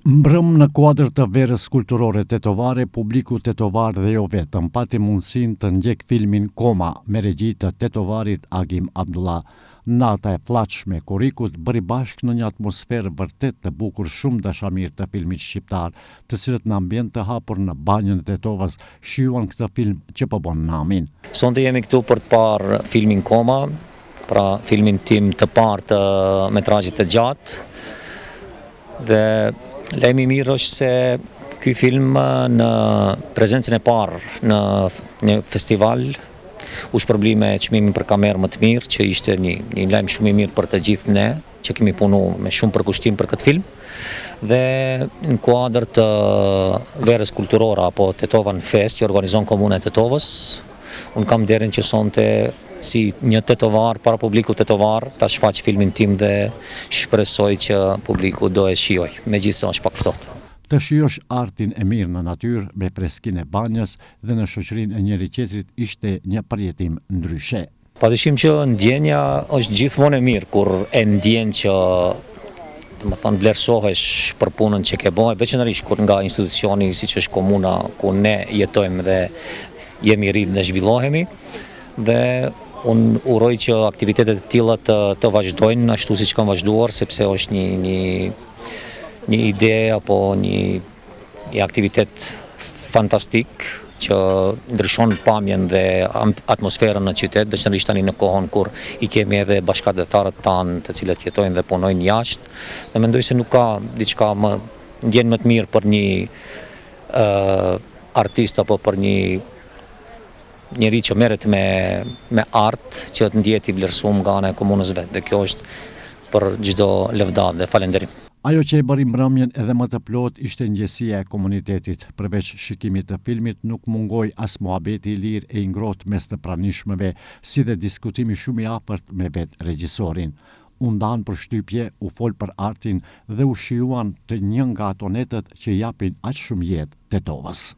Mbrëm në kuadër të verës kulturore tetovare, publiku tetovar dhe jo vetëm pati mundësinë të ndjek filmin Koma me regji të tetovarit Agim Abdullah. Nata e flatshme Korikut bëri bashkë në një atmosferë vërtet të bukur shumë dashamir të filmit shqiptar, të cilët në ambient të hapur në banjën e Tetovës shijuan këtë film që po bën namin. Sonte jemi këtu për të parë filmin Koma, pra filmin tim të parë të metrazhit të gjatë. Dhe lajmi i mirë është se ky film në prezencën e parë në një festival u shpërbli me çmimin për kamerë më të mirë, që ishte një lajm shumë i mirë për të gjithë ne që kemi punuar me shumë përkushtim për këtë film. Dhe në kuadër të verës kulturore apo Tetovan Fest që organizon Komuna e Tetovës, unë kam nderin që sonte si një tetovar para publiku tetovar ta shfaq filmin tim dhe shpresoj që publiku do e shijoj, megjithëse është pak ftohtë. Të shijosh artin e mirë në natyrë me freskinë e banjës dhe në shoqërinë e njëri tjetrit ishte një përjetim ndryshe. Padyshim që ndjenja është gjithmonë e mirë kur e ndjen që vlerësohesh për punën që ke bërë, veçanërisht kur nga institucioni siç është komuna ku ne jetojmë dhe jemi rritë dhe zhvillohemi. Dhe unë uroj që aktivitetet e tilla të vazhdojnë ashtu siç kanë vazhduar, sepse është një ide apo një aktivitet fantastik që ndryshon pamjen dhe atmosferën në qytet, veçanërisht tani në kohën kur i kemi edhe bashkëdhetarët tanë të cilët jetojnë dhe punojnë jashtë. Dhe mendoj se nuk ka diçka më ndjen më të mirë për një artist apo për njëri që merret me art që të ndjehet i vlerësuar nga ana e komunës vetë, dhe kjo është për çdo lëvdat dhe falënderim. Ajo që e bëri mbrëmjen edhe më të plot ishte ndjesia e komunitetit. Përveç shikimit të filmit nuk mungoi as muhabeti i lirë e i ngrohtë mes të pranishmëve, si dhe diskutimi shumë i afërt me vetë regjisorin. U ndan për shtypje, u fol për artin dhe u shijuan të një nga ato netët që japin aq shumë jetë Tetovës.